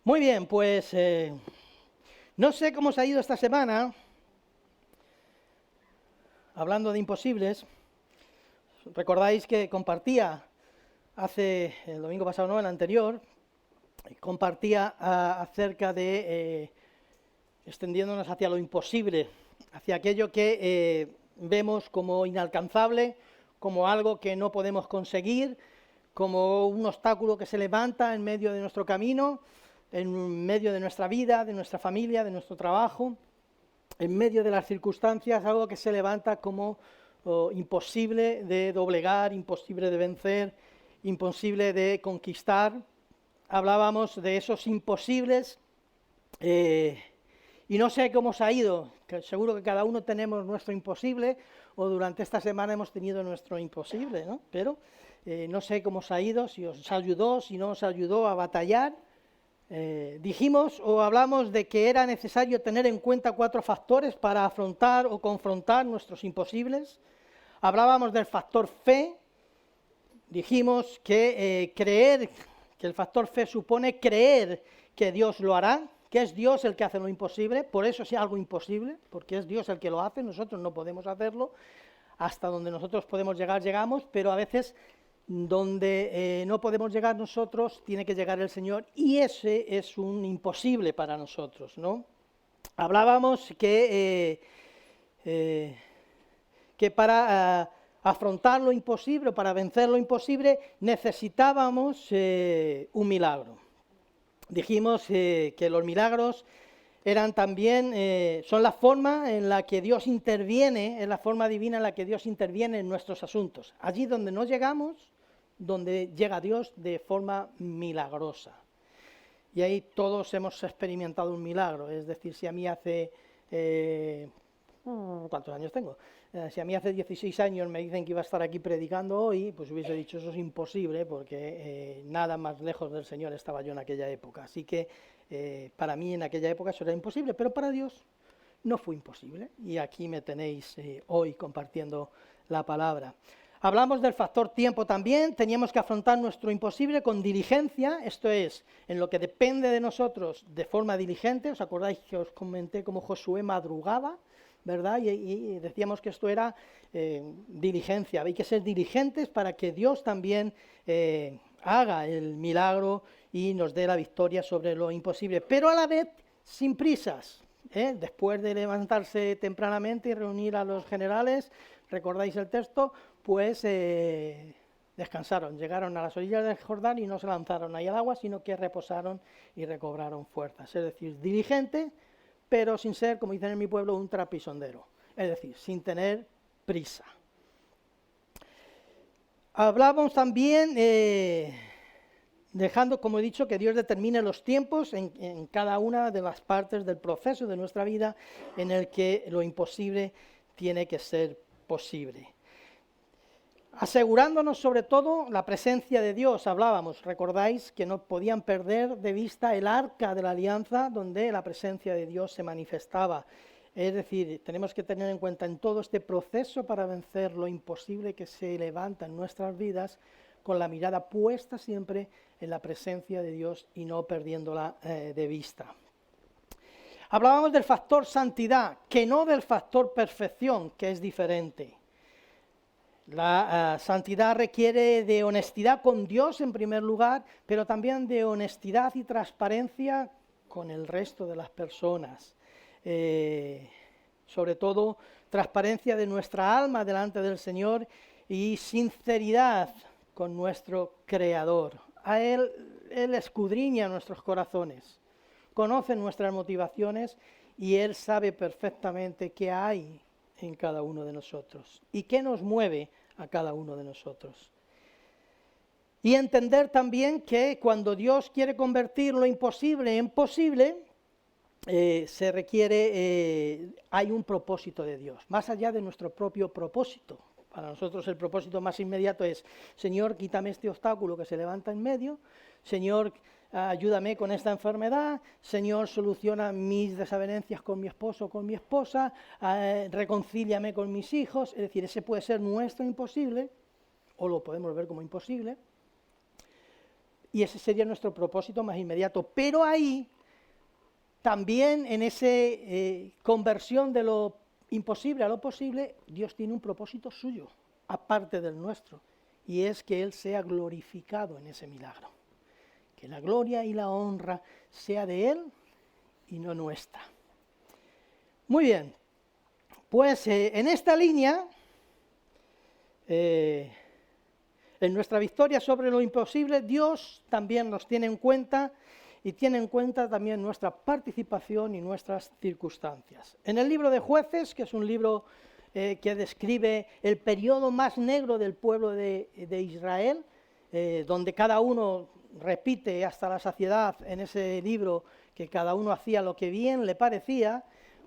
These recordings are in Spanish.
Muy bien, pues no sé cómo os ha ido esta semana, hablando de imposibles. Recordáis que compartía hace el domingo pasado, no, el anterior, compartía acerca de extendiéndonos hacia lo imposible, hacia aquello que vemos como inalcanzable, como algo que no podemos conseguir, como un obstáculo que se levanta en medio de nuestro camino, en medio de nuestra vida, de nuestra familia, de nuestro trabajo, en medio de las circunstancias, algo que se levanta como imposible de doblegar, imposible de vencer, imposible de conquistar. Hablábamos de esos imposibles y no sé cómo os ha ido, que seguro que cada uno tenemos nuestro imposible o durante esta semana hemos tenido nuestro imposible, ¿no? Pero no sé cómo os ha ido, si os ayudó, si no os ayudó a batallar. Dijimos o hablamos de que era necesario tener en cuenta 4 factores para afrontar o confrontar nuestros imposibles. Hablábamos del factor fe. Dijimos que creer, que el factor fe supone creer que Dios lo hará, que es Dios el que hace lo imposible, por eso es algo imposible, porque es Dios el que lo hace, nosotros no podemos hacerlo. Hasta donde nosotros podemos llegar, llegamos, pero a veces donde no podemos llegar nosotros, tiene que llegar el Señor, y ese es un imposible para nosotros, ¿no? Hablábamos que para afrontar lo imposible, para vencer lo imposible, necesitábamos un milagro. Dijimos que los milagros eran también, son la forma en la que Dios interviene, es la forma divina en la que Dios interviene en nuestros asuntos. Allí donde no llegamos, donde llega Dios de forma milagrosa. Y ahí todos hemos experimentado un milagro, es decir, si a mí hace, ¿cuántos años tengo? Si a mí hace 16 años me dicen que iba a estar aquí predicando hoy, pues hubiese dicho eso es imposible, porque nada más lejos del Señor estaba yo en aquella época. Así que para mí en aquella época eso era imposible, pero para Dios no fue imposible. Y aquí me tenéis hoy compartiendo la palabra. Hablamos del factor tiempo también, teníamos que afrontar nuestro imposible con diligencia, esto es, en lo que depende de nosotros de forma diligente. ¿Os acordáis que os comenté cómo Josué madrugaba, verdad? Y decíamos que esto era diligencia, hay que ser diligentes para que Dios también haga el milagro y nos dé la victoria sobre lo imposible, pero a la vez sin prisas. Después de levantarse tempranamente y reunir a los generales, recordáis el texto, pues descansaron, llegaron a las orillas del Jordán y no se lanzaron ahí al agua, sino que reposaron y recobraron fuerzas. Es decir, diligente, pero sin ser, como dicen en mi pueblo, un trapisondero. Es decir, sin tener prisa. Hablamos también, dejando, como he dicho, que Dios determine los tiempos en cada una de las partes del proceso de nuestra vida en el que lo imposible tiene que ser posible. Asegurándonos sobre todo la presencia de Dios, hablábamos, recordáis que no podían perder de vista el arca de la alianza donde la presencia de Dios se manifestaba. Es decir, tenemos que tener en cuenta en todo este proceso para vencer lo imposible que se levanta en nuestras vidas, con la mirada puesta siempre en la presencia de Dios y no perdiéndola de vista. Hablábamos del factor santidad, que no del factor perfección, que es diferente. La santidad requiere de honestidad con Dios en primer lugar, pero también de honestidad y transparencia con el resto de las personas. Sobre todo, transparencia de nuestra alma delante del Señor y sinceridad con nuestro Creador. A Él escudriña nuestros corazones, conoce nuestras motivaciones y Él sabe perfectamente qué hay en cada uno de nosotros y qué nos mueve a cada uno de nosotros. Y entender también que cuando Dios quiere convertir lo imposible en posible, se requiere, hay un propósito de Dios, más allá de nuestro propio propósito. Para nosotros el propósito más inmediato es, Señor, quítame este obstáculo que se levanta en medio, Señor, ayúdame con esta enfermedad, Señor, soluciona mis desavenencias con mi esposo o con mi esposa, reconcíliame con mis hijos. Es decir, ese puede ser nuestro imposible, o lo podemos ver como imposible, Y ese sería nuestro propósito más inmediato. Pero ahí, también en esa conversión de lo imposible a lo posible, Dios tiene un propósito suyo, aparte del nuestro, y es que Él sea glorificado en ese milagro. Que la gloria y la honra sea de Él y no nuestra. Muy bien, pues en esta línea, en nuestra victoria sobre lo imposible, Dios también nos tiene en cuenta y tiene en cuenta también nuestra participación y nuestras circunstancias. En el libro de Jueces, que es un libro que describe el periodo más negro del pueblo de Israel, donde cada uno repite hasta la saciedad en ese libro que cada uno hacía lo que bien le parecía,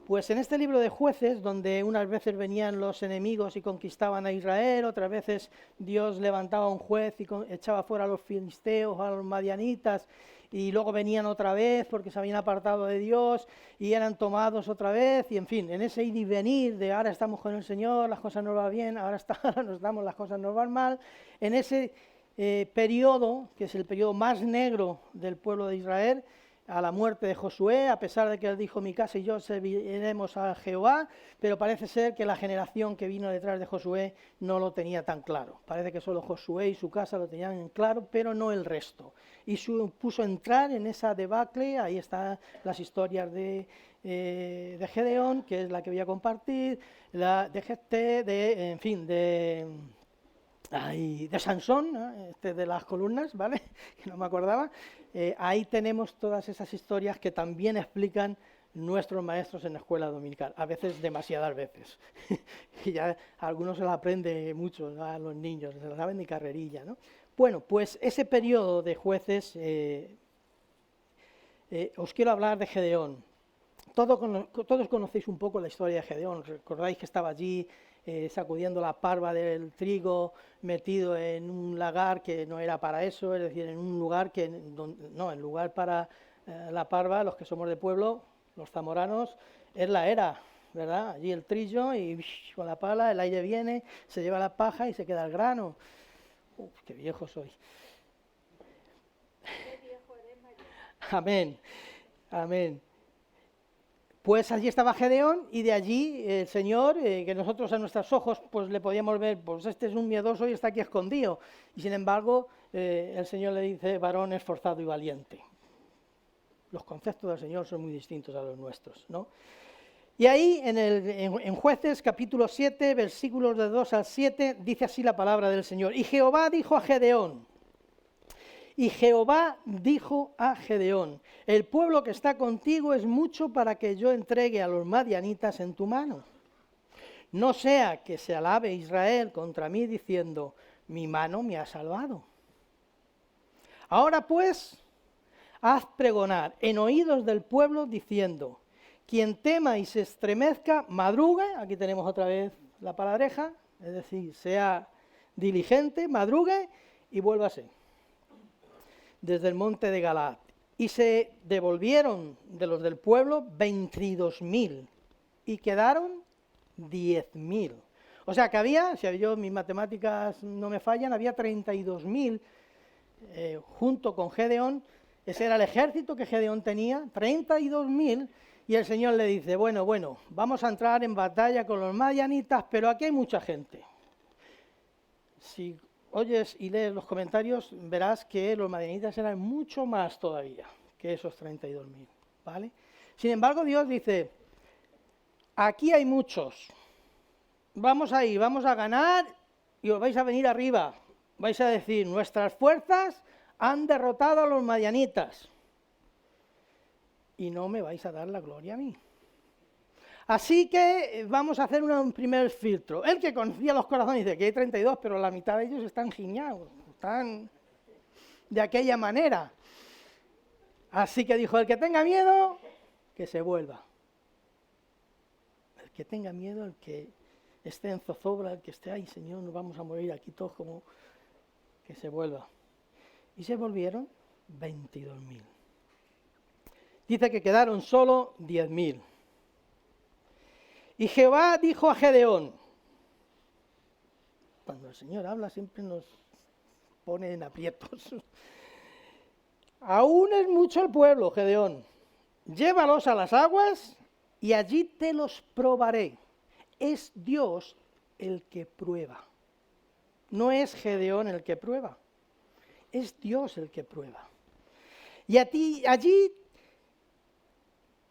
pues en este libro de Jueces, donde unas veces venían los enemigos y conquistaban a Israel, otras veces Dios levantaba un juez y echaba fuera a los filisteos, a los madianitas, y luego venían otra vez porque se habían apartado de Dios y eran tomados otra vez, y en fin, en ese ir y venir de ahora estamos con el Señor, las cosas nos van bien, ahora nos damos, las cosas nos van mal, en ese periodo, que es el periodo más negro del pueblo de Israel, a la muerte de Josué, a pesar de que él dijo, mi casa y yo serviremos a Jehová, pero parece ser que la generación que vino detrás de Josué no lo tenía tan claro. Parece que solo Josué y su casa lo tenían en claro, pero no el resto. Y supuso entrar en esa debacle, ahí están las historias de Gedeón, que es la que voy a compartir, la de Jefté, de Sansón, ¿no? De las columnas, ¿vale? Que no me acordaba. Ahí tenemos todas esas historias que también explican nuestros maestros en la escuela dominical, a veces demasiadas veces. Y ya a algunos se la aprende mucho, ¿no? A los niños, se la saben de carrerilla, ¿no? Bueno, pues ese periodo de Jueces, os quiero hablar de Gedeón. Todos conocéis un poco la historia de Gedeón, recordáis que estaba allí sacudiendo la parva del trigo, metido en un lagar que no era para eso, es decir, en un lugar que, no, el lugar para la parva, los que somos de pueblo, los zamoranos, es la era, ¿verdad? Allí el trillo y con la pala, el aire viene, se lleva la paja y se queda el grano. ¡Qué viejo soy! ¡Qué viejo eres, María! Amén, amén. Pues allí estaba Gedeón y de allí el Señor, que nosotros a nuestros ojos pues le podíamos ver, pues este es un miedoso y está aquí escondido. Y sin embargo el Señor le dice, varón esforzado y valiente. Los conceptos del Señor son muy distintos a los nuestros, ¿no? Y ahí en Jueces capítulo 7, versículos de 2 al 7, dice así la palabra del Señor. Y Jehová dijo a Gedeón, el pueblo que está contigo es mucho para que yo entregue a los madianitas en tu mano. No sea que se alabe Israel contra mí diciendo, mi mano me ha salvado. Ahora pues, haz pregonar en oídos del pueblo diciendo, quien tema y se estremezca, madrugue, aquí tenemos otra vez la palabreja, es decir, sea diligente, madrugue y vuélvase. Desde el monte de Galaad, y se devolvieron de los del pueblo 22.000 y quedaron 10.000. O sea que había, si yo mis matemáticas no me fallan, había 32.000 junto con Gedeón. Ese era el ejército que Gedeón tenía, 32.000, y el Señor le dice, bueno, vamos a entrar en batalla con los madianitas, pero aquí hay mucha gente. Si oyes y lees los comentarios, verás que los madianitas eran mucho más todavía que esos 32.000, ¿vale? Sin embargo, Dios dice, aquí hay muchos, vamos ahí, vamos a ganar y os vais a venir arriba. Vais a decir, nuestras fuerzas han derrotado a los madianitas y no me vais a dar la gloria a mí. Así que vamos a hacer un primer filtro. El que conocía los corazones dice que hay 32, pero la mitad de ellos están giñados, están de aquella manera. Así que dijo, el que tenga miedo, que se vuelva. El que tenga miedo, el que esté en zozobra, el que esté, ay Señor, nos vamos a morir aquí todos, como que se vuelva. Y se volvieron 22.000. Dice que quedaron solo 10.000. Y Jehová dijo a Gedeón, cuando el Señor habla siempre nos pone en aprietos, aún es mucho el pueblo, Gedeón. Llévalos a las aguas y allí te los probaré. Es Dios el que prueba. No es Gedeón el que prueba. Es Dios el que prueba. Y allí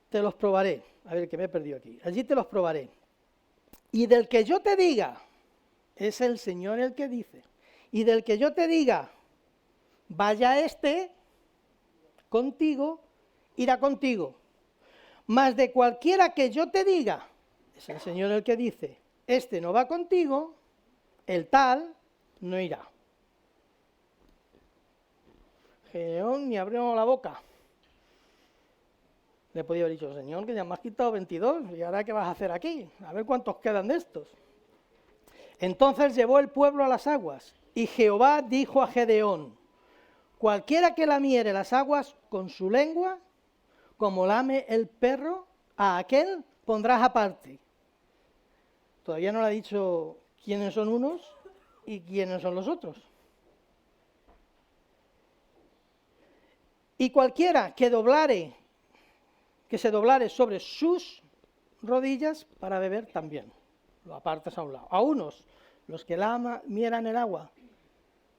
te los probaré. A ver, que me he perdido aquí. Allí te los probaré. Y del que yo te diga, es el Señor el que dice. Y del que yo te diga, vaya este contigo, irá contigo. Mas de cualquiera que yo te diga, es el Señor el que dice, este no va contigo, el tal no irá. Gedeón ni abrió la boca. Le podía haber dicho, Señor, que ya me has quitado 22, ¿y ahora qué vas a hacer aquí? A ver cuántos quedan de estos. Entonces llevó el pueblo a las aguas, y Jehová dijo a Gedeón, cualquiera que lamiere las aguas con su lengua, como lame el perro, a aquel pondrás aparte. Todavía no le ha dicho quiénes son unos y quiénes son los otros. Y cualquiera que se doblare sobre sus rodillas para beber también, lo apartas a un lado. A unos, los que lamieran el agua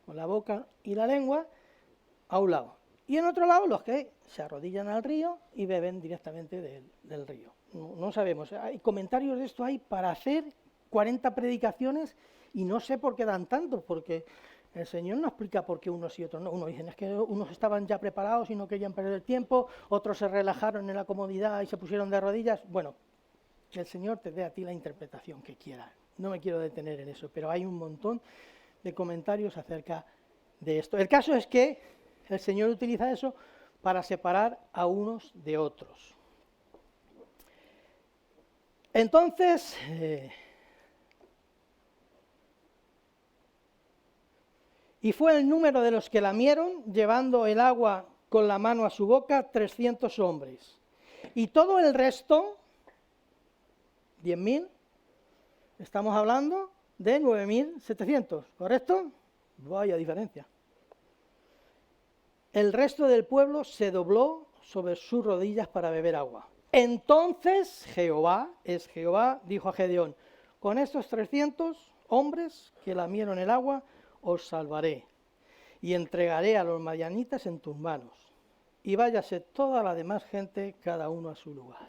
con la boca y la lengua, a un lado. Y en otro lado, los que se arrodillan al río y beben directamente del río. No sabemos, hay comentarios de esto hay para hacer 40 predicaciones y no sé por qué dan tantos, porque el Señor no explica por qué unos y otros no. Unos dicen, es que unos estaban ya preparados y no querían perder el tiempo, otros se relajaron en la comodidad y se pusieron de rodillas. Bueno, que el Señor te dé a ti la interpretación que quiera. No me quiero detener en eso, pero hay un montón de comentarios acerca de esto. El caso es que el Señor utiliza eso para separar a unos de otros. Entonces, y fue el número de los que lamieron, llevando el agua con la mano a su boca, 300 hombres. Y todo el resto, 10.000, estamos hablando de 9.700, ¿correcto? Vaya diferencia. El resto del pueblo se dobló sobre sus rodillas para beber agua. Entonces Jehová dijo a Gedeón, con estos 300 hombres que lamieron el agua, os salvaré y entregaré a los madianitas en tus manos. Y váyase toda la demás gente, cada uno a su lugar.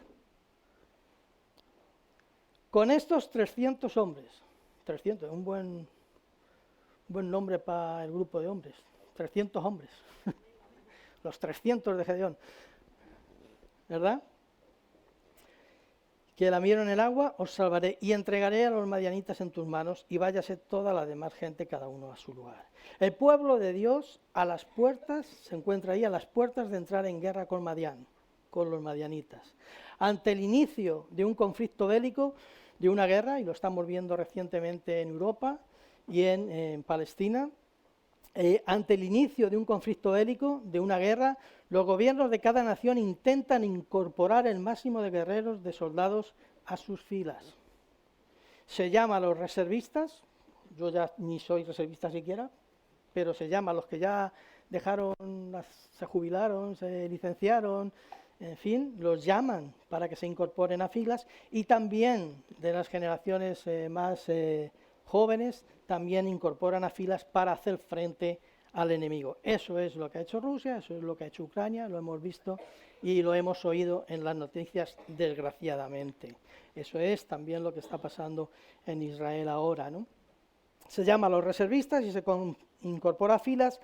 Con estos 300 hombres, 300, un buen nombre para el grupo de hombres, 300 hombres, los 300 de Gedeón, ¿verdad? Que lamieron el agua, os salvaré y entregaré a los madianitas en tus manos y váyase toda la demás gente, cada uno a su lugar. El pueblo de Dios a las puertas, se encuentra ahí a las puertas de entrar en guerra con Madián, con los madianitas. Ante el inicio de un conflicto bélico, de una guerra, y lo estamos viendo recientemente en Europa y en Palestina, ante el inicio de un conflicto bélico, de una guerra, los gobiernos de cada nación intentan incorporar el máximo de guerreros, de soldados, a sus filas. Se llama a los reservistas, yo ya ni soy reservista siquiera, pero se llama a los que ya dejaron, se jubilaron, se licenciaron, en fin, los llaman para que se incorporen a filas, y también de las generaciones más jóvenes también incorporan a filas para hacer frente al enemigo. Eso es lo que ha hecho Rusia, eso es lo que ha hecho Ucrania, lo hemos visto y lo hemos oído en las noticias, desgraciadamente. Eso es también lo que está pasando en Israel ahora, ¿no? Se llama a los reservistas y se incorpora a filas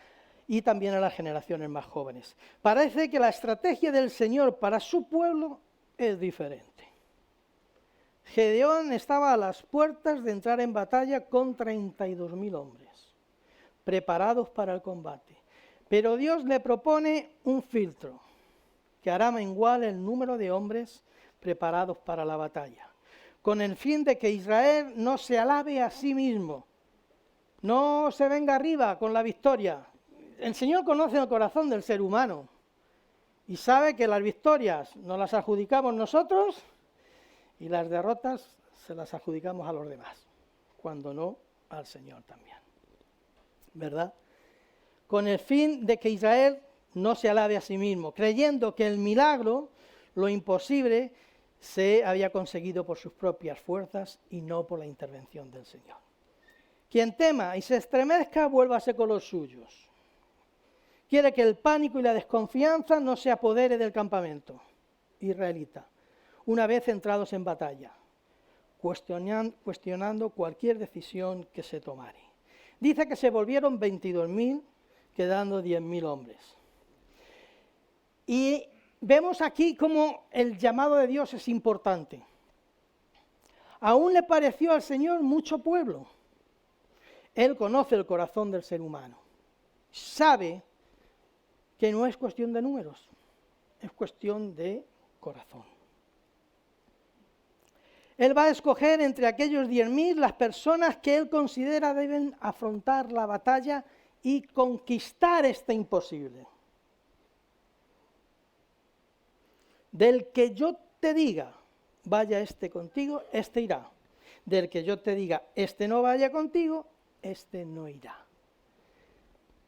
y también a las generaciones más jóvenes. Parece que la estrategia del Señor para su pueblo es diferente. Gedeón estaba a las puertas de entrar en batalla con 32.000 hombres, preparados para el combate. Pero Dios le propone un filtro que hará menguar el número de hombres preparados para la batalla, con el fin de que Israel no se alabe a sí mismo, no se venga arriba con la victoria. El Señor conoce el corazón del ser humano y sabe que las victorias nos las adjudicamos nosotros y las derrotas se las adjudicamos a los demás, cuando no al Señor también, ¿verdad? Con el fin de que Israel no se alabe a sí mismo, creyendo que el milagro, lo imposible, se había conseguido por sus propias fuerzas y no por la intervención del Señor. Quien tema y se estremezca, vuélvase con los suyos. Quiere que el pánico y la desconfianza no se apodere del campamento israelita, una vez entrados en batalla, cuestionando cualquier decisión que se tomare. Dice que se volvieron 22.000, quedando 10.000 hombres. Y vemos aquí cómo el llamado de Dios es importante. Aún le pareció al Señor mucho pueblo. Él conoce el corazón del ser humano. Sabe que no es cuestión de números, es cuestión de corazón. Él va a escoger entre aquellos 10.000 las personas que él considera deben afrontar la batalla y conquistar este imposible. Del que yo te diga, vaya este contigo, este irá. Del que yo te diga, este no vaya contigo, este no irá.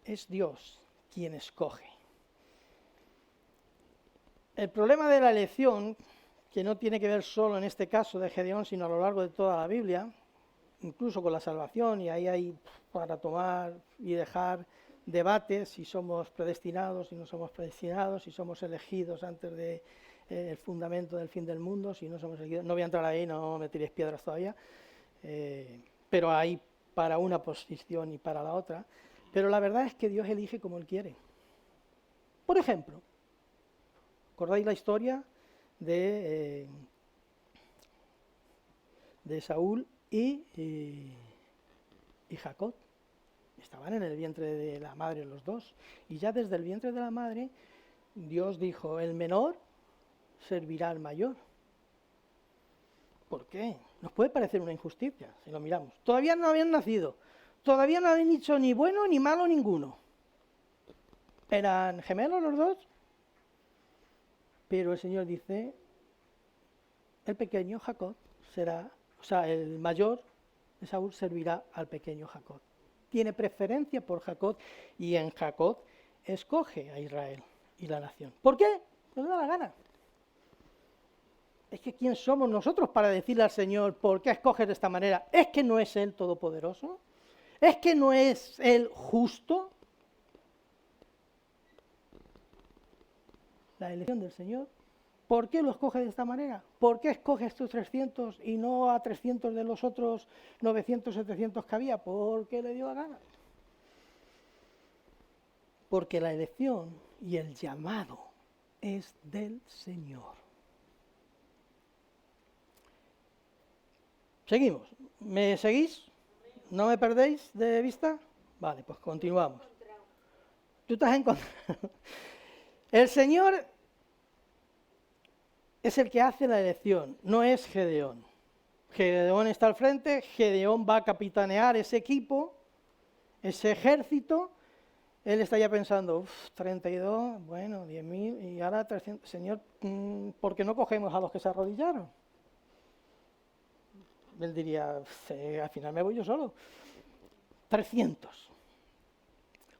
Es Dios quien escoge. El problema de la elección, que no tiene que ver solo en este caso de Gedeón, sino a lo largo de toda la Biblia, incluso con la salvación, y ahí hay para tomar y dejar debates si somos predestinados, si no somos predestinados, si somos elegidos antes de el fundamento del fin del mundo, si no somos elegidos. No voy a entrar ahí, no me tiréis piedras todavía, pero hay para una posición y para la otra. Pero la verdad es que Dios elige como Él quiere. Por ejemplo, ¿recordáis la historia de Saúl y Jacob? Estaban en el vientre de la madre los dos. Y ya desde el vientre de la madre, Dios dijo, el menor servirá al mayor. ¿Por qué? Nos puede parecer una injusticia, si lo miramos. Todavía no habían nacido. Todavía no habían hecho ni bueno ni malo ninguno. ¿Eran gemelos los dos? Pero el Señor dice, el pequeño Jacob será, o sea, el mayor de Saúl servirá al pequeño Jacob. Tiene preferencia por Jacob y en Jacob escoge a Israel y la nación. ¿Por qué? Pues le da la gana. Es que ¿quién somos nosotros para decirle al Señor por qué escoges de esta manera? ¿Es que no es Él todopoderoso? ¿Es que no es Él justo? La elección del Señor. ¿Por qué lo escoge de esta manera? ¿Por qué escoge estos 300 y no a 300 de los otros 900, 700 que había? Porque le dio la gana. Porque la elección y el llamado es del Señor. Seguimos. ¿Me seguís? ¿No me perdéis de vista? Vale, pues continuamos. Tú te has encontrado. El Señor es el que hace la elección, no es Gedeón. Gedeón está al frente, Gedeón va a capitanear ese equipo, ese ejército. Él está ya pensando, 32, bueno, 10.000 y ahora 300. Señor, ¿por qué no cogemos a los que se arrodillaron? Él diría, al final me voy yo solo. 300.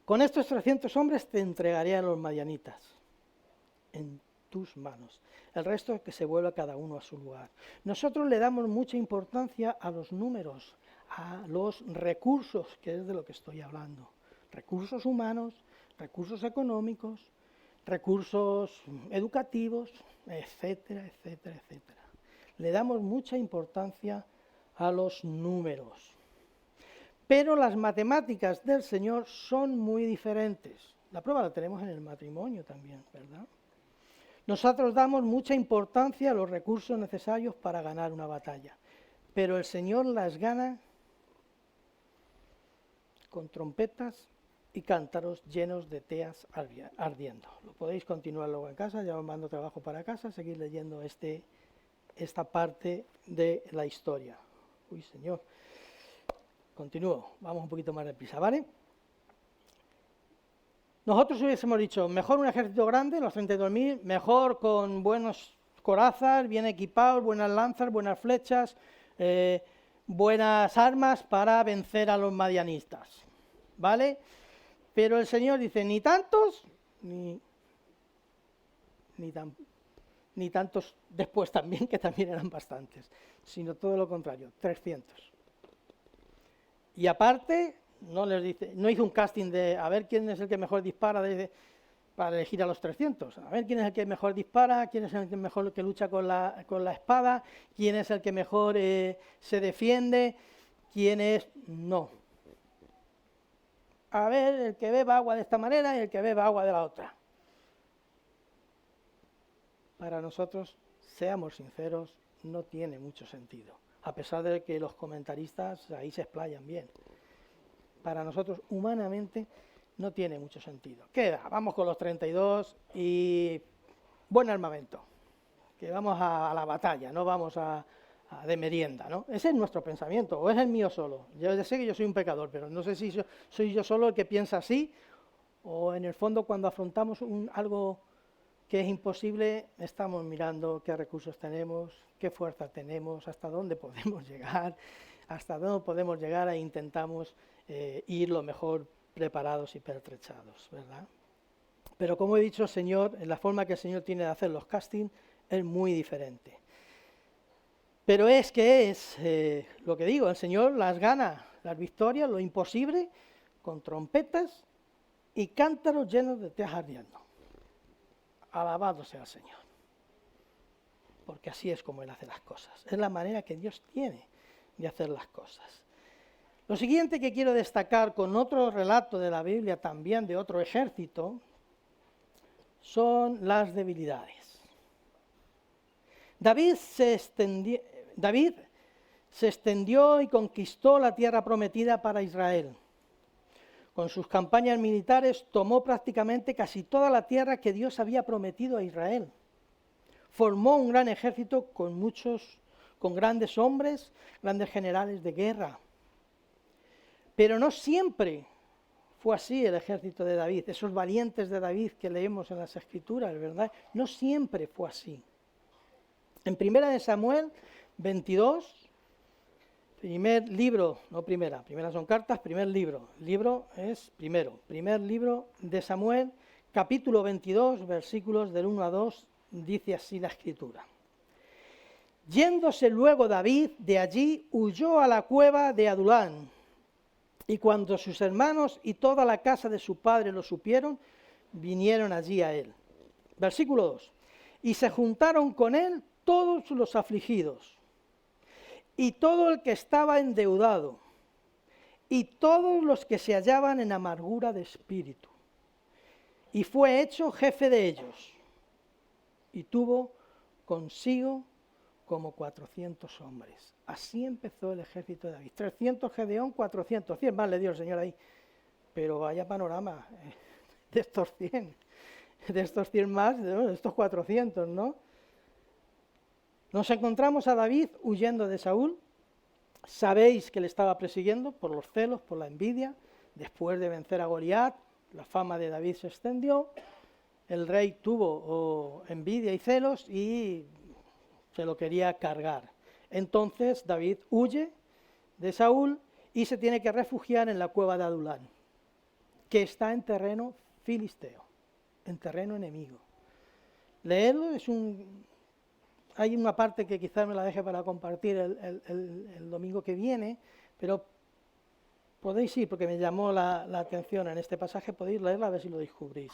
Con estos 300 hombres te entregaré a los madianitas en tus manos. El resto que se vuelva cada uno a su lugar. Nosotros le damos mucha importancia a los números, a los recursos, que es de lo que estoy hablando. Recursos humanos, recursos económicos, recursos educativos, etcétera, etcétera, etcétera. Le damos mucha importancia a los números. Pero las matemáticas del Señor son muy diferentes. La prueba la tenemos en el matrimonio también, ¿verdad? Nosotros damos mucha importancia a los recursos necesarios para ganar una batalla, pero el Señor las gana con trompetas y cántaros llenos de teas ardiendo. Lo podéis continuar luego en casa, ya os mando trabajo para casa, seguir leyendo esta parte de la historia. Uy, Señor. Continúo, vamos un poquito más deprisa, ¿vale? Nosotros hubiésemos dicho, mejor un ejército grande, los 32.000, mejor con buenos corazas, bien equipados, buenas lanzas, buenas flechas, buenas armas para vencer a los madianistas, ¿vale? Pero el Señor dice, ni tantos ni tantos después también, que también eran bastantes, sino todo lo contrario, 300. Y aparte, no hizo un casting de a ver quién es el que mejor dispara para elegir a los 300, a ver quién es el que mejor dispara, quién es el que mejor que lucha con la espada, quién es el que mejor se defiende, quién es... No. A ver, el que beba agua de esta manera y el que beba agua de la otra. Para nosotros, seamos sinceros, no tiene mucho sentido, a pesar de que los comentaristas ahí se explayan bien. Para nosotros, humanamente, no tiene mucho sentido. ¿Qué? Vamos con los 32 y buen armamento, que vamos a la batalla, no vamos de merienda, ¿no? Ese es nuestro pensamiento, o es el mío solo. Yo sé que yo soy un pecador, pero no sé si soy yo solo el que piensa así, o en el fondo cuando afrontamos algo que es imposible, estamos mirando qué recursos tenemos, qué fuerza tenemos, hasta dónde podemos llegar, e intentamos ir lo mejor preparados y pertrechados, ¿verdad? Pero como he dicho, el Señor, en la forma que el Señor tiene de hacer los castings, es muy diferente. Pero es lo que digo, el Señor las gana, las victorias, lo imposible, con trompetas y cántaros llenos de teas ardiendo. Alabado sea el Señor, porque así es como Él hace las cosas, es la manera que Dios tiene de hacer las cosas. Lo siguiente que quiero destacar con otro relato de la Biblia, también de otro ejército, son las debilidades. David se extendió y conquistó la tierra prometida para Israel. Con sus campañas militares tomó prácticamente casi toda la tierra que Dios había prometido a Israel. Formó un gran ejército con grandes hombres, grandes generales de guerra. Pero no siempre fue así el ejército de David, esos valientes de David que leemos en las Escrituras, ¿verdad? No siempre fue así. En Primera de Samuel 22, primer libro son cartas, primer libro de Samuel, capítulo 22, versículos del 1 a 2, dice así la Escritura. Yéndose luego David de allí, huyó a la cueva de Adulán, y cuando sus hermanos y toda la casa de su padre lo supieron, vinieron allí a él. Versículo 2. Y se juntaron con él todos los afligidos, y todo el que estaba endeudado, y todos los que se hallaban en amargura de espíritu. Y fue hecho jefe de ellos, y tuvo consigo como 400 hombres. Así empezó el ejército de David. 300 Gedeón, 400, 100 más le dio el Señor ahí. Pero vaya panorama de estos 100 más, de estos 400, ¿no? Nos encontramos a David huyendo de Saúl. Sabéis que le estaba persiguiendo por los celos, por la envidia. Después de vencer a Goliat, la fama de David se extendió. El rey tuvo envidia y celos y se lo quería cargar. Entonces David huye de Saúl y se tiene que refugiar en la cueva de Adulán, que está en terreno filisteo, en terreno enemigo. Leerlo hay una parte que quizás me la deje para compartir el domingo que viene, pero podéis ir, porque me llamó la atención en este pasaje, podéis leerla a ver si lo descubrís,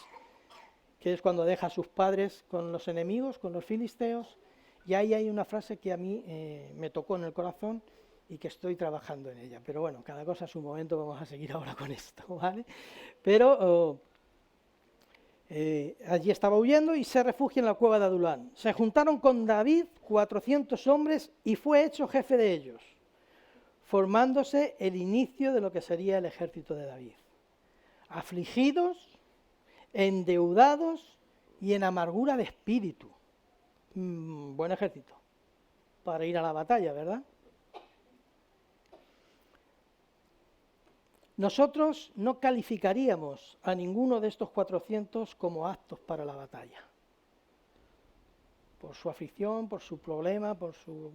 que es cuando deja a sus padres con los enemigos, con los filisteos, y ahí hay una frase que a mí me tocó en el corazón y que estoy trabajando en ella. Pero bueno, cada cosa a su momento, vamos a seguir ahora con esto, ¿vale? Pero allí estaba huyendo y se refugia en la cueva de Adulán. Se juntaron con David 400 hombres y fue hecho jefe de ellos, formándose el inicio de lo que sería el ejército de David. Afligidos, endeudados y en amargura de espíritu. Buen ejército para ir a la batalla, ¿verdad? Nosotros no calificaríamos a ninguno de estos 400 como aptos para la batalla. Por su aflicción, por su problema, por su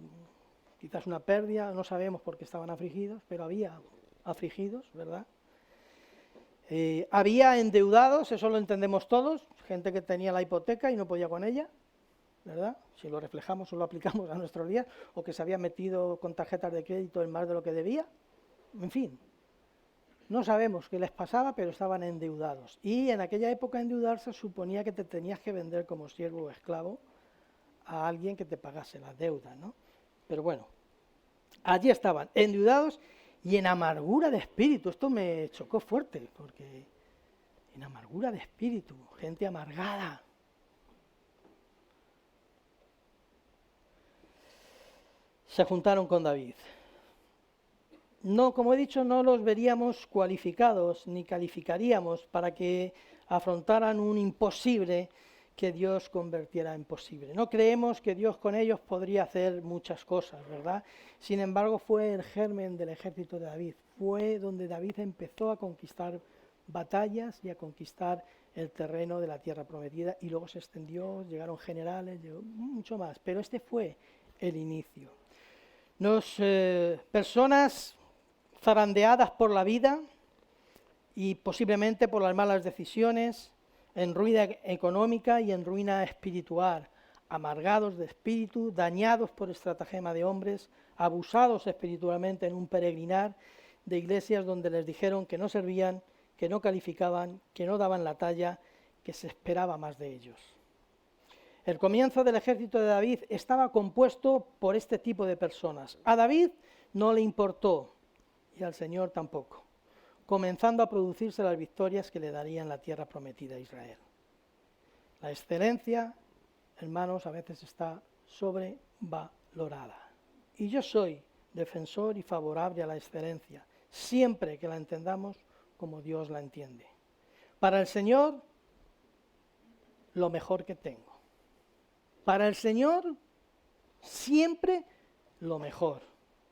quizás una pérdida, no sabemos por qué estaban afligidos, pero había afligidos, ¿verdad? Había endeudados, eso lo entendemos todos, gente que tenía la hipoteca y no podía con ella, ¿verdad? Si lo reflejamos o lo aplicamos a nuestros días, o que se había metido con tarjetas de crédito en más de lo que debía, en fin. No sabemos qué les pasaba, pero estaban endeudados. Y en aquella época endeudarse suponía que te tenías que vender como siervo o esclavo a alguien que te pagase la deuda, ¿no? Pero bueno, allí estaban, endeudados y en amargura de espíritu. Esto me chocó fuerte, porque en amargura de espíritu, gente amargada. Se juntaron con David. No, como he dicho, no los veríamos cualificados ni calificaríamos para que afrontaran un imposible que Dios convirtiera en posible. No creemos que Dios con ellos podría hacer muchas cosas, ¿verdad? Sin embargo, fue el germen del ejército de David. Fue donde David empezó a conquistar batallas y a conquistar el terreno de la tierra prometida, y luego se extendió, llegaron generales, llegó mucho más, pero este fue el inicio. Personas zarandeadas por la vida y posiblemente por las malas decisiones, en ruina económica y en ruina espiritual, amargados de espíritu, dañados por estratagema de hombres, abusados espiritualmente en un peregrinar de iglesias donde les dijeron que no servían, que no calificaban, que no daban la talla, que se esperaba más de ellos. El comienzo del ejército de David estaba compuesto por este tipo de personas. A David no le importó, y al Señor tampoco, comenzando a producirse las victorias que le darían la tierra prometida a Israel. La excelencia, hermanos, a veces está sobrevalorada. Y yo soy defensor y favorable a la excelencia, siempre que la entendamos como Dios la entiende. Para el Señor, lo mejor que tengo. Para el Señor, siempre lo mejor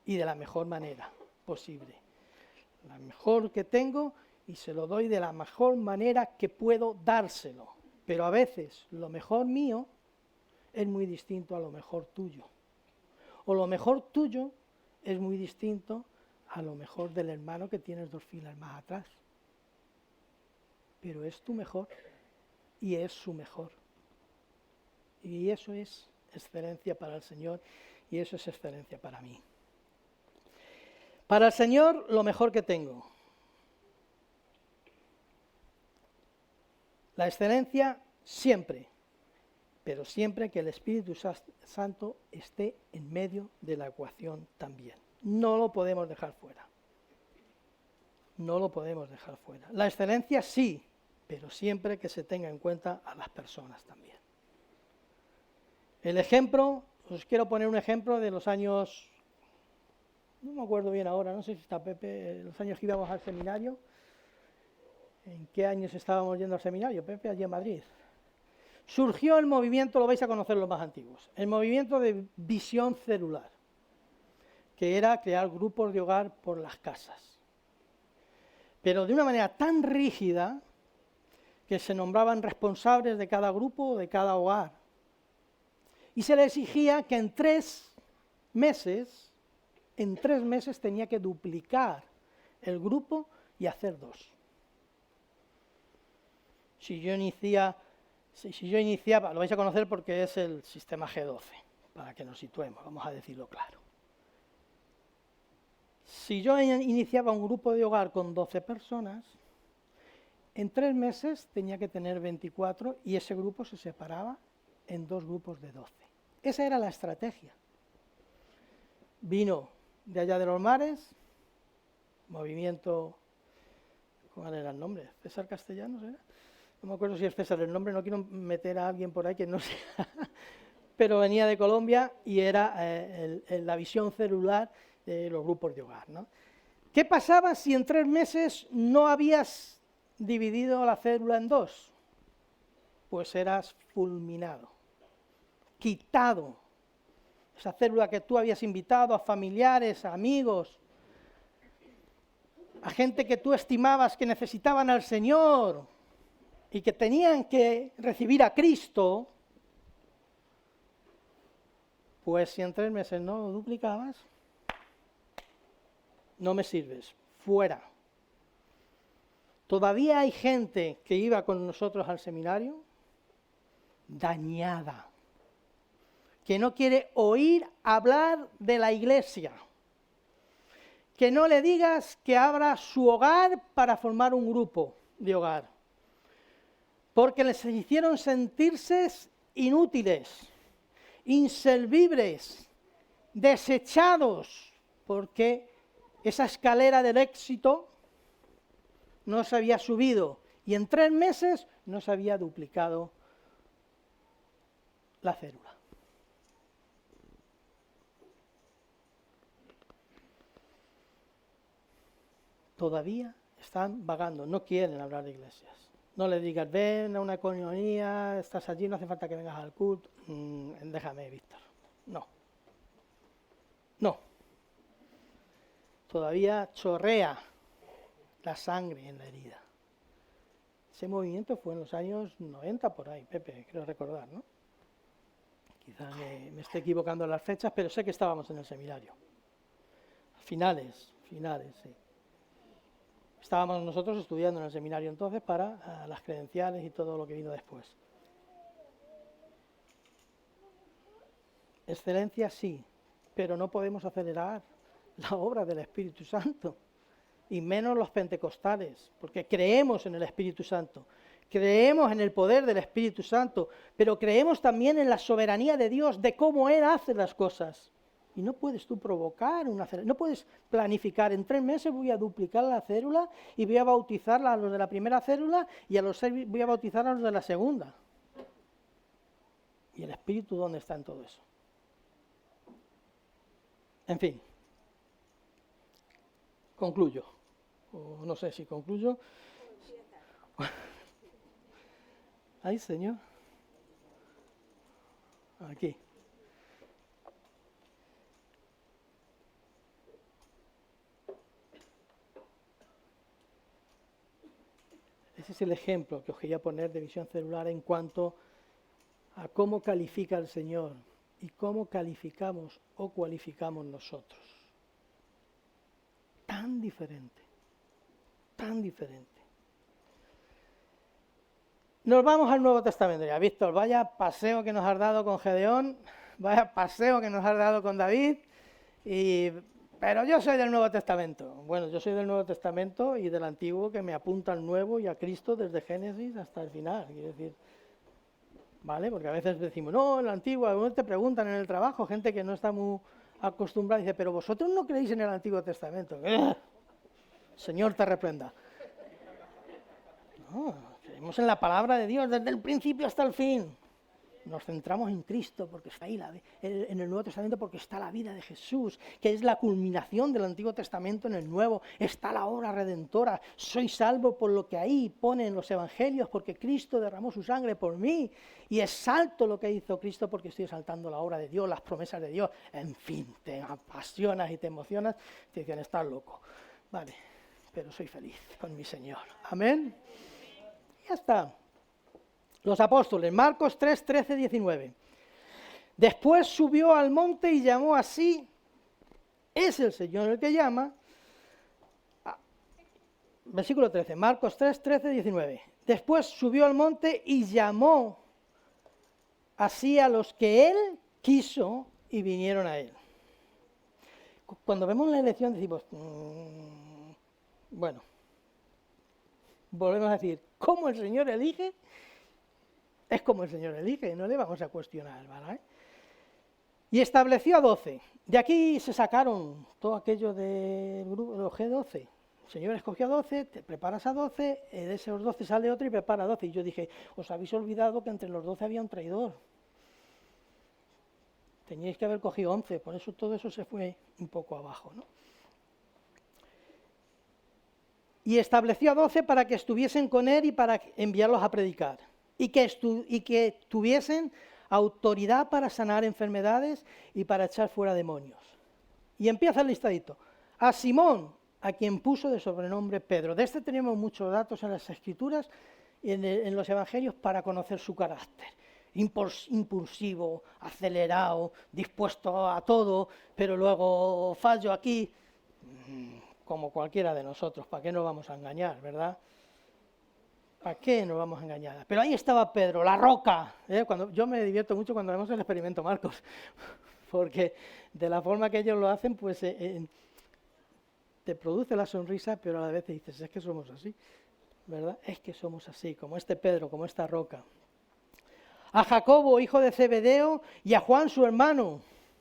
y de la mejor manera posible. La mejor que tengo y se lo doy de la mejor manera que puedo dárselo. Pero a veces lo mejor mío es muy distinto a lo mejor tuyo. O lo mejor tuyo es muy distinto a lo mejor del hermano que tienes 2 filas más atrás. Pero es tu mejor y es su mejor. Y eso es excelencia para el Señor y eso es excelencia para mí. Para el Señor, lo mejor que tengo. La excelencia siempre, pero siempre que el Espíritu Santo esté en medio de la ecuación también. No lo podemos dejar fuera. No lo podemos dejar fuera. La excelencia sí, pero siempre que se tenga en cuenta a las personas también. El ejemplo, os quiero poner un ejemplo de los años, no me acuerdo bien ahora, no sé si está Pepe, los años que íbamos al seminario. ¿En qué años estábamos yendo al seminario, Pepe, allí en Madrid? Surgió el movimiento, lo vais a conocer los más antiguos, el movimiento de visión celular, que era crear grupos de hogar por las casas. Pero de una manera tan rígida que se nombraban responsables de cada grupo o de cada hogar. Y se le exigía que en 3 meses tenía que duplicar el grupo y hacer 2. Si yo iniciaba, lo vais a conocer porque es el sistema G12, para que nos situemos, vamos a decirlo claro. Si yo iniciaba un grupo de hogar con 12 personas, en 3 meses tenía que tener 24 y ese grupo se separaba en 2 grupos de 12. Esa era la estrategia. Vino de allá de los mares, movimiento, ¿cuál era el nombre? ¿César Castellanos era? No me acuerdo si es César el nombre, no quiero meter a alguien por ahí que no sea, pero venía de Colombia y era la visión celular de los grupos de hogar, ¿no? ¿Qué pasaba si en 3 meses no habías dividido la célula en 2? Pues eras fulminado, quitado. Esa célula que tú habías invitado a familiares, a amigos, a gente que tú estimabas que necesitaban al Señor y que tenían que recibir a Cristo, pues si en 3 meses no lo duplicabas, no me sirves, fuera. Todavía hay gente que iba con nosotros al seminario dañada, que no quiere oír hablar de la iglesia, que no le digas que abra su hogar para formar un grupo de hogar, porque les hicieron sentirse inútiles, inservibles, desechados, porque esa escalera del éxito no se había subido y en 3 meses no se había duplicado la célula. Todavía están vagando, no quieren hablar de iglesias. No le digas, ven a una comunidad, estás allí, no hace falta que vengas al culto. Déjame, Víctor. No. Todavía chorrea la sangre en la herida. Ese movimiento fue en los años 90 por ahí, Pepe, creo recordar, ¿no? Quizás me esté equivocando en las fechas, pero sé que estábamos en el seminario. Finales, sí. Estábamos nosotros estudiando en el seminario entonces para las credenciales y todo lo que vino después. Excelencia sí, pero no podemos acelerar la obra del Espíritu Santo, y menos los pentecostales, porque creemos en el Espíritu Santo, creemos en el poder del Espíritu Santo, pero creemos también en la soberanía de Dios, de cómo Él hace las cosas. Y no puedes tú provocar no puedes planificar, en 3 meses voy a duplicar la célula y voy a bautizar a los de la primera célula y a los 6 voy a bautizar a los de la segunda. ¿Y el Espíritu dónde está en todo eso? En fin, concluyo. O no sé si concluyo. Ahí, Señor. Aquí. Ese es el ejemplo que os quería poner de visión celular en cuanto a cómo califica el Señor y cómo calificamos o cualificamos nosotros. Tan diferente. Nos vamos al Nuevo Testamento. Ya, Víctor, vaya paseo que nos has dado con Gedeón, vaya paseo que nos has dado con David, pero yo soy del Nuevo Testamento. Bueno, yo soy del Nuevo Testamento y del Antiguo, que me apunta al Nuevo y a Cristo desde Génesis hasta el final. Quiero decir, ¿vale? Porque a veces decimos, no, el Antiguo, algunos te preguntan en el trabajo, gente que no está muy acostumbrada, dice, pero vosotros no creéis en el Antiguo Testamento. Señor te reprenda. No, creemos en la palabra de Dios desde el principio hasta el fin. Nos centramos en Cristo porque está ahí en el Nuevo Testamento, porque está la vida de Jesús, que es la culminación del Antiguo Testamento en el Nuevo. Está la obra redentora. Soy salvo por lo que ahí pone en los Evangelios, porque Cristo derramó su sangre por mí. Y exalto lo que hizo Cristo porque estoy exaltando la obra de Dios, las promesas de Dios. En fin, te apasionas y te emocionas. Te dicen, estás loco. Vale, pero soy feliz con mi Señor. Amén. Ya está. Los apóstoles, Marcos 3, 13, 19. Después subió al monte y llamó así, es el Señor el que llama. Versículo 13, Marcos 3, 13, 19. Después subió al monte y llamó así a los que él quiso y vinieron a él. Cuando vemos la elección decimos, bueno, volvemos a decir, ¿cómo el Señor elige? Es como el Señor elige, no le vamos a cuestionar, ¿vale? Y estableció a 12. De aquí se sacaron todo aquello del grupo de los G12. El Señor escogió a 12, te preparas a 12, de esos 12 sale otro y prepara a 12. Y yo dije, os habéis olvidado que entre los 12 había un traidor. Teníais que haber cogido 11, por eso todo eso se fue un poco abajo, ¿no? Y estableció a 12 para que estuviesen con él y para enviarlos a predicar. Y que tuviesen autoridad para sanar enfermedades y para echar fuera demonios. Y empieza el listadito. A Simón, a quien puso de sobrenombre Pedro. De este tenemos muchos datos en las Escrituras y en los Evangelios para conocer su carácter. Impulsivo, acelerado, dispuesto a todo, pero luego fallo aquí, como cualquiera de nosotros. ¿Para qué nos vamos a engañar, verdad? ¿Para qué nos vamos a engañar? Pero ahí estaba Pedro, la roca. Yo me divierto mucho cuando vemos el experimento Marcos, porque de la forma que ellos lo hacen, pues te produce la sonrisa, pero a la vez te dices, es que somos así, ¿verdad? Es que somos así, como este Pedro, como esta roca. A Jacobo, hijo de Zebedeo, y a Juan, su hermano.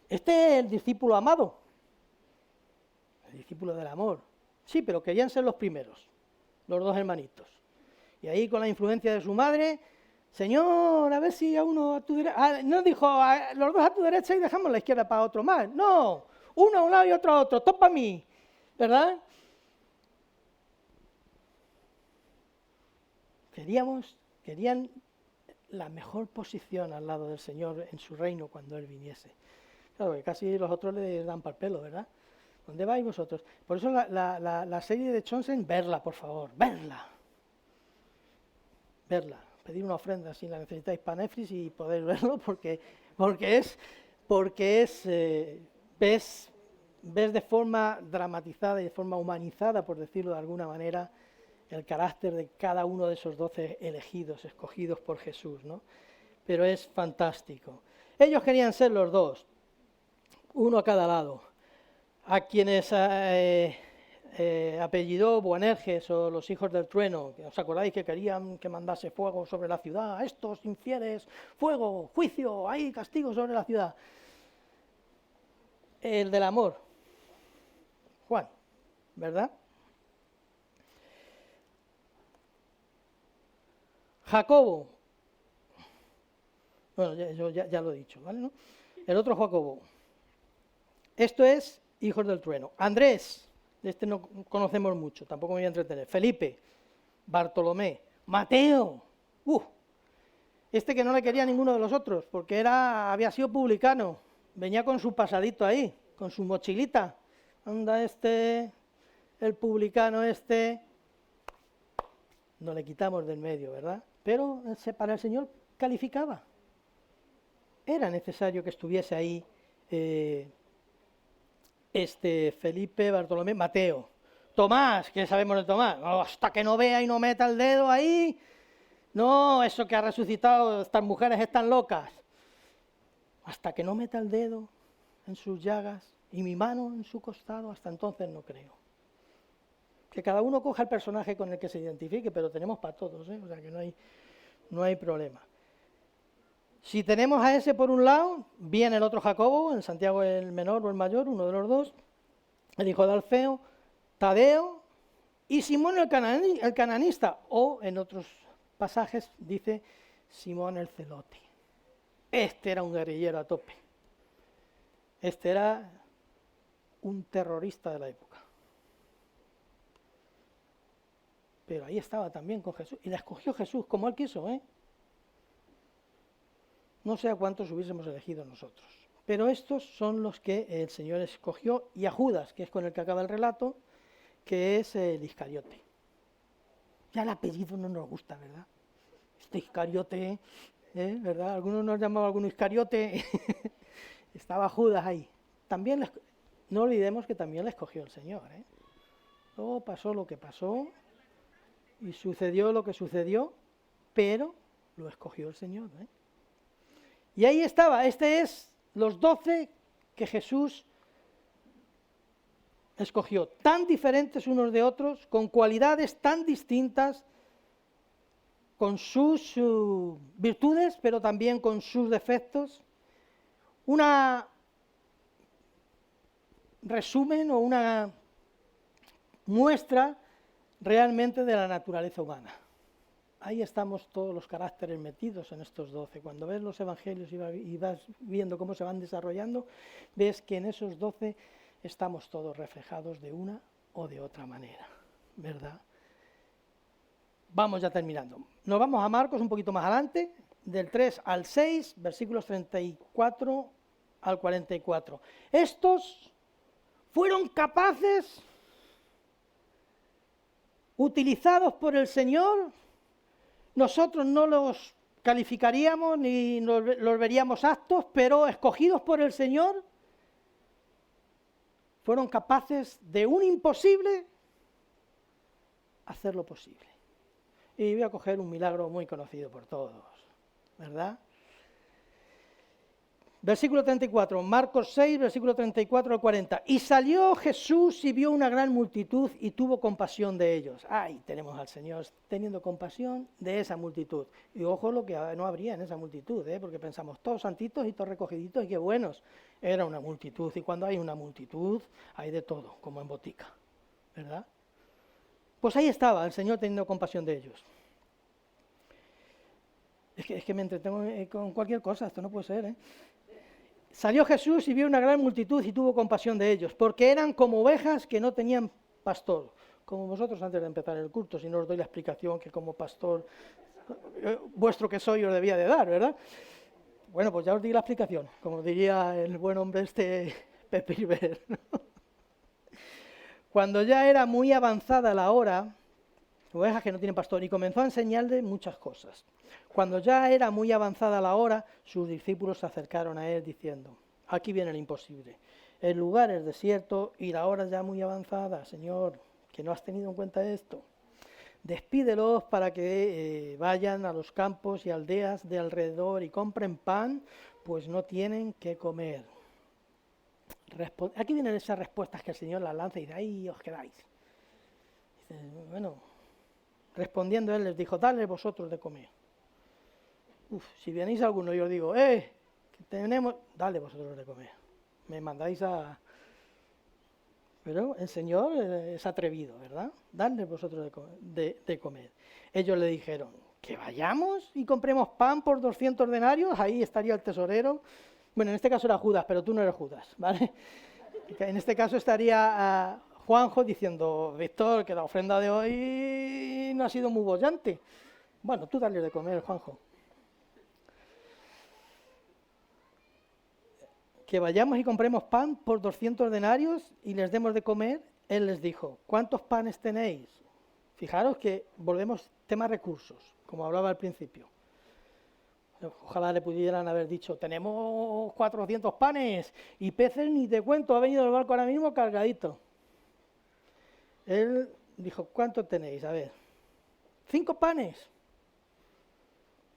Este es el discípulo amado, el discípulo del amor. Sí, pero querían ser los primeros, los dos hermanitos. Y ahí con la influencia de su madre, Señor, a ver si a uno a tu derecha. No dijo, los dos a tu derecha y dejamos la izquierda para otro más. No, uno a un lado y otro a otro, todo para mí, ¿verdad? Querían la mejor posición al lado del Señor en su reino cuando Él viniese. Claro, que casi los otros le dan para el pelo, ¿verdad? ¿Dónde vais vosotros? Por eso la serie de Chonsen, verla, por favor, verla. Pedir una ofrenda si la necesitáis para Netflix y podéis verlo, porque ves de forma dramatizada y de forma humanizada, por decirlo de alguna manera, el carácter de cada uno de esos 12 elegidos, escogidos por Jesús, ¿no? Pero es fantástico. Ellos querían ser los dos, uno a cada lado. A quienes apellidó Boanerges o los hijos del trueno, ¿os acordáis que querían que mandase fuego sobre la ciudad? Estos infieles, fuego, juicio, hay castigo sobre la ciudad. El del amor, Juan, ¿verdad? Jacobo, bueno, yo ya lo he dicho, ¿vale? ¿No? El otro Jacobo. Esto es hijos del trueno. Andrés, de este no conocemos mucho, tampoco me voy a entretener. Felipe, Bartolomé, Mateo, este que no le quería a ninguno de los otros, porque había sido publicano, venía con su pasadito ahí, con su mochilita. Anda el publicano no le quitamos del medio, ¿verdad? Pero para el Señor calificaba. Era necesario que estuviese ahí Felipe, Bartolomé, Mateo. Tomás, ¿qué sabemos de Tomás? No, hasta que no vea y no meta el dedo ahí. No, eso que ha resucitado, estas mujeres están locas. Hasta que no meta el dedo en sus llagas y mi mano en su costado, hasta entonces no creo. Que cada uno coja el personaje con el que se identifique, pero tenemos para todos, o sea que no hay problema. Si tenemos a ese por un lado, viene el otro Jacobo, en Santiago el menor o el mayor, uno de los dos, el hijo de Alfeo, Tadeo y Simón el cananista, o en otros pasajes dice Simón el celote. Este era un guerrillero a tope. Este era un terrorista de la época. Pero ahí estaba también con Jesús, y la escogió Jesús como Él quiso, No sé a cuántos hubiésemos elegido nosotros, pero estos son los que el Señor escogió, y a Judas, que es con el que acaba el relato, que es el Iscariote. Ya el apellido no nos gusta, ¿verdad? Este Iscariote, ¿verdad? Algunos nos llamaban algún Iscariote, estaba Judas ahí. También no olvidemos que también le escogió el Señor, Luego pasó lo que pasó, y sucedió lo que sucedió, pero lo escogió el Señor, Y ahí estaba, los 12 que Jesús escogió, tan diferentes unos de otros, con cualidades tan distintas, con sus virtudes, pero también con sus defectos. Una resumen o una muestra realmente de la naturaleza humana. Ahí estamos todos los caracteres metidos en estos 12. Cuando ves los evangelios y vas viendo cómo se van desarrollando, ves que en esos 12 estamos todos reflejados de una o de otra manera, ¿verdad? Vamos ya terminando. Nos vamos a Marcos un poquito más adelante, del 3 al 6, versículos 34 al 44. Estos fueron capaces, utilizados por el Señor. Nosotros no los calificaríamos ni los veríamos aptos, pero escogidos por el Señor, fueron capaces de un imposible hacer lo posible. Y voy a coger un milagro muy conocido por todos, ¿verdad? Versículo 34, Marcos 6, versículo 34 al 40. Y salió Jesús y vio una gran multitud y tuvo compasión de ellos. Ahí tenemos al Señor teniendo compasión de esa multitud. Y ojo lo que no habría en esa multitud, porque pensamos todos santitos y todos recogiditos y qué buenos. Era una multitud y cuando hay una multitud hay de todo, como en botica, ¿verdad? Pues ahí estaba el Señor teniendo compasión de ellos. Es que me entretengo con cualquier cosa, esto no puede ser, Salió Jesús y vio una gran multitud y tuvo compasión de ellos, porque eran como ovejas que no tenían pastor. Como vosotros antes de empezar el culto, si no os doy la explicación que como pastor vuestro que soy os debía de dar, ¿verdad? Bueno, pues ya os di la explicación, como diría el buen hombre Pepe Iber, ¿no? Cuando ya era muy avanzada la hora, ovejas que no tienen pastor, y comenzó a enseñarle muchas cosas. Cuando ya era muy avanzada la hora, sus discípulos se acercaron a él diciendo, aquí viene el imposible, el lugar es desierto y la hora ya muy avanzada, Señor, que no has tenido en cuenta esto. Despídelos para que vayan a los campos y aldeas de alrededor y compren pan, pues no tienen qué comer. Aquí vienen esas respuestas que el Señor las lanza y dice, ahí os quedáis. Dice, bueno, respondiendo él les dijo, dale vosotros de comer. Si venís alguno y os digo, que tenemos, dale vosotros de comer. Me mandáis a... Pero el Señor es atrevido, ¿verdad? Dadle vosotros de comer. Ellos le dijeron, que vayamos y compremos pan por 200 denarios, ahí estaría el tesorero. Bueno, en este caso era Judas, pero tú no eres Judas, ¿vale? En este caso estaría Juanjo diciendo, Víctor, que la ofrenda de hoy no ha sido muy bollante. Bueno, tú dale de comer, Juanjo. Que vayamos y compremos pan por 200 denarios y les demos de comer. Él les dijo, ¿cuántos panes tenéis? Fijaros que volvemos tema recursos, como hablaba al principio. Ojalá le pudieran haber dicho, tenemos 400 panes y peces ni te cuento, ha venido el barco ahora mismo cargadito. Él dijo, ¿cuánto tenéis? A ver, 5 panes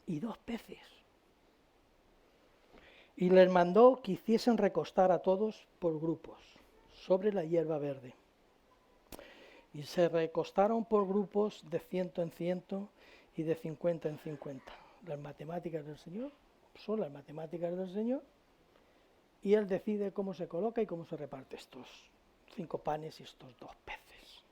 y 2 peces. Y les mandó que hiciesen recostar a todos por grupos, sobre la hierba verde. Y se recostaron por grupos de 100 en 100 y de 50 en 50. Las matemáticas del Señor son las matemáticas del Señor, y Él decide cómo se coloca y cómo se reparte estos 5 panes y estos 2 peces.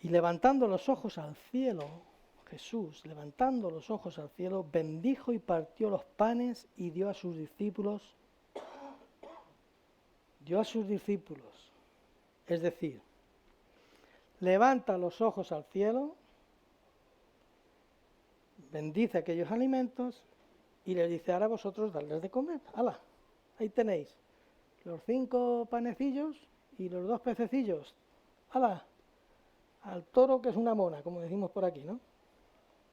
Y levantando los ojos al cielo, Jesús, levantando los ojos al cielo, bendijo y partió los panes y dio a sus discípulos. Es decir, levanta los ojos al cielo, bendice aquellos alimentos y les dice, ahora vosotros darles de comer. ¡Hala! Ahí tenéis los 5 panecillos y los 2 pececillos. ¡Hala! Al toro que es una mona, como decimos por aquí, ¿no?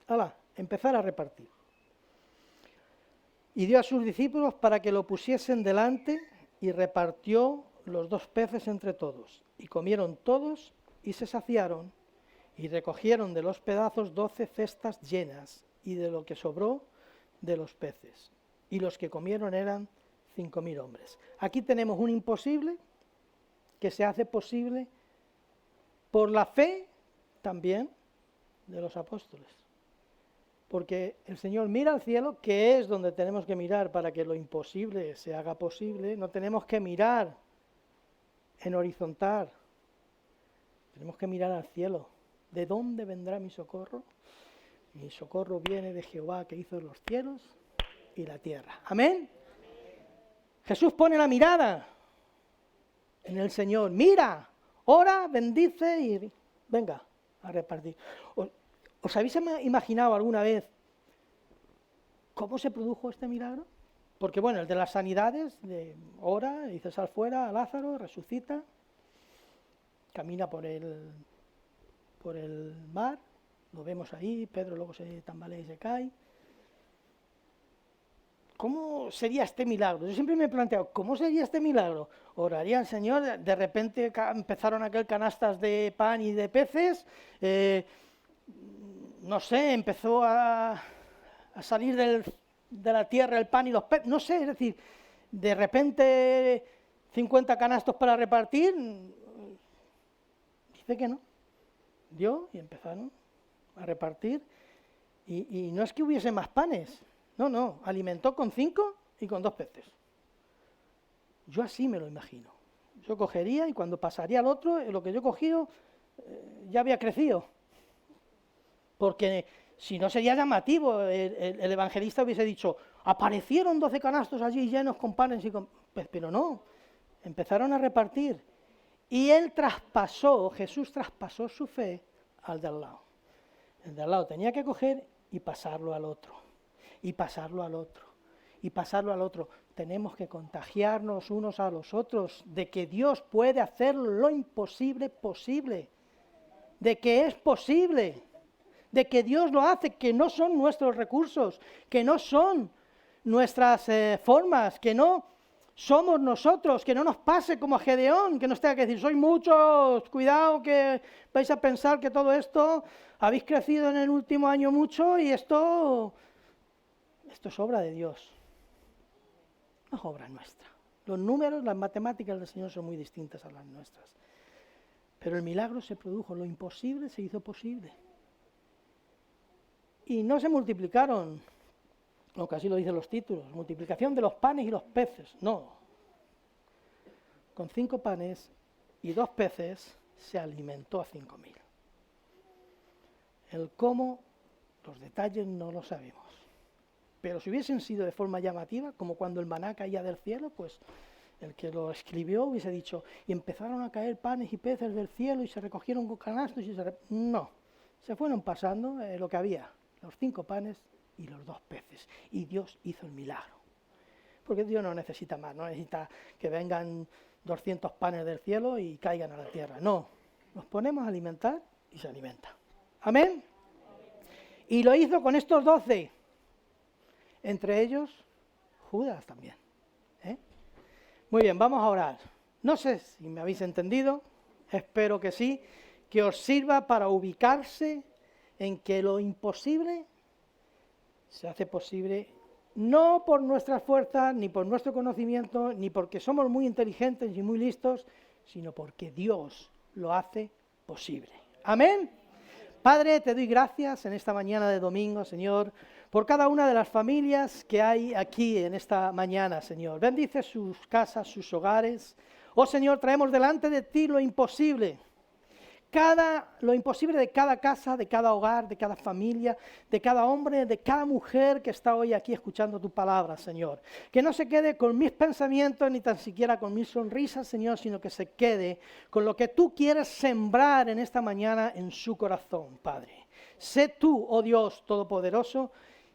¡Hala! Empezar a repartir. Y dio a sus discípulos para que lo pusiesen delante y repartió los 2 peces entre todos. Y comieron todos y se saciaron y recogieron de los pedazos 12 cestas llenas y de lo que sobró de los peces. Y los que comieron eran 5.000 hombres. Aquí tenemos un imposible que se hace posible por la fe también de los apóstoles. Porque el Señor mira al cielo, que es donde tenemos que mirar para que lo imposible se haga posible. No tenemos que mirar en horizontal, tenemos que mirar al cielo. ¿De dónde vendrá mi socorro? Mi socorro viene de Jehová, que hizo los cielos y la tierra. ¿Amén? Jesús pone la mirada en el Señor. Mira, ora, bendice y venga a repartir. ¿Os habéis imaginado alguna vez cómo se produjo este milagro? Porque bueno, el de las sanidades, ora, dice sal fuera a Lázaro, resucita, camina por el mar, lo vemos ahí, Pedro luego se tambalea y se cae. ¿Cómo sería este milagro? Yo siempre me he planteado, ¿cómo sería este milagro? Oraría al Señor, de repente empezaron a caer canastas de pan y de peces, no sé, empezó a salir de la tierra el pan y los peces, no sé, es decir, de repente 50 canastos para repartir, dice que no, dio y empezaron a repartir, y no es que hubiese más panes, no, alimentó con 5 y con 2 peces. Yo así me lo imagino. Yo cogería y cuando pasaría al otro, lo que yo he cogido ya había crecido. Porque si no sería llamativo, el evangelista hubiese dicho, aparecieron 12 canastos allí llenos con panes y con... Pero no, empezaron a repartir. Y Jesús traspasó su fe al de al lado. El de al lado tenía que coger y pasarlo al otro, y pasarlo al otro, y pasarlo al otro. Tenemos que contagiarnos unos a los otros de que Dios puede hacer lo imposible posible, de que es posible, de que Dios lo hace, que no son nuestros recursos, que no son nuestras formas, que no somos nosotros, que no nos pase como a Gedeón, que nos tenga que decir, sois muchos, cuidado que vais a pensar que todo esto, habéis crecido en el último año mucho y esto es obra de Dios. No es obra nuestra. Los números, las matemáticas del Señor son muy distintas a las nuestras. Pero el milagro se produjo, lo imposible se hizo posible. Y no se multiplicaron, aunque así lo dicen los títulos, multiplicación de los panes y los peces, no. Con 5 panes y 2 peces se alimentó a 5.000. El cómo, los detalles no lo sabemos. Pero si hubiesen sido de forma llamativa, como cuando el maná caía del cielo, pues el que lo escribió hubiese dicho, y empezaron a caer panes y peces del cielo y se recogieron con canastos y no, se fueron pasando lo que había, los 5 panes y los 2 peces, y Dios hizo el milagro. Porque Dios no necesita más, no necesita que vengan 200 panes del cielo y caigan a la tierra, no, nos ponemos a alimentar y se alimenta. ¿Amén? Y lo hizo con estos 12. Entre ellos, Judas también. Muy bien, vamos a orar. No sé si me habéis entendido, espero que sí, que os sirva para ubicarse en que lo imposible se hace posible, no por nuestras fuerzas, ni por nuestro conocimiento, ni porque somos muy inteligentes y muy listos, sino porque Dios lo hace posible. Amén. Padre, te doy gracias en esta mañana de domingo, Señor, por cada una de las familias que hay aquí en esta mañana, Señor. Bendice sus casas, sus hogares. Oh, Señor, traemos delante de ti lo imposible. Lo imposible de cada casa, de cada hogar, de cada familia, de cada hombre, de cada mujer que está hoy aquí escuchando tu palabra, Señor. Que no se quede con mis pensamientos ni tan siquiera con mis sonrisas, Señor, sino que se quede con lo que tú quieres sembrar en esta mañana en su corazón, Padre. Sé tú, oh Dios Todopoderoso,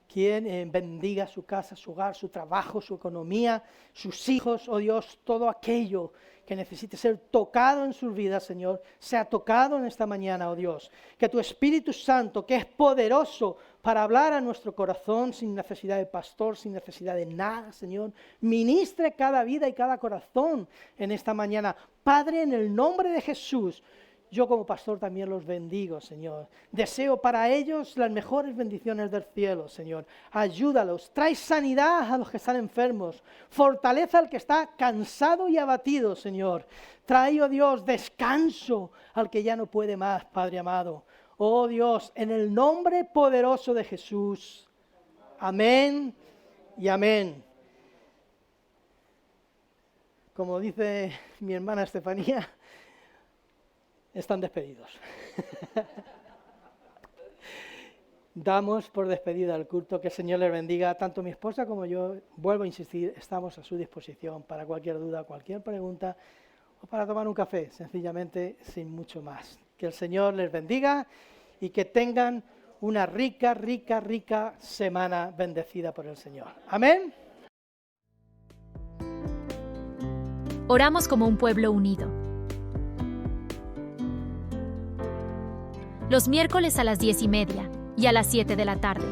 quien bendiga su casa, su hogar, su trabajo, su economía, sus hijos, oh Dios, todo aquello que necesite ser tocado en sus vidas, Señor, sea tocado en esta mañana, oh Dios. Que tu Espíritu Santo, que es poderoso para hablar a nuestro corazón sin necesidad de pastor, sin necesidad de nada, Señor, ministre cada vida y cada corazón en esta mañana. Padre, en el nombre de Jesús, yo como pastor también los bendigo, Señor. Deseo para ellos las mejores bendiciones del cielo, Señor. Ayúdalos, trae sanidad a los que están enfermos. Fortaleza al que está cansado y abatido, Señor. Trae, oh Dios, descanso al que ya no puede más, Padre amado. Oh Dios, en el nombre poderoso de Jesús. Amén y amén. Como dice mi hermana Estefanía, están despedidos. Damos por despedida el culto. Que el Señor les bendiga. Tanto mi esposa como yo, vuelvo a insistir, estamos a su disposición para cualquier duda, cualquier pregunta o para tomar un café, sencillamente, sin mucho más. Que el Señor les bendiga y que tengan una rica semana bendecida por el Señor. Amén. Oramos como un pueblo unido. Los miércoles a las 10:30 y a las 7 de la tarde.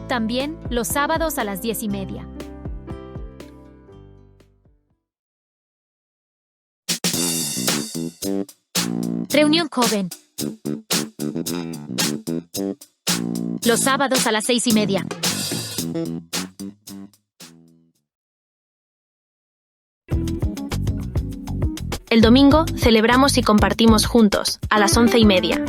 También los sábados a las 10:30. Reunión joven. Los sábados a las 6:30. El domingo celebramos y compartimos juntos, a las 11:30.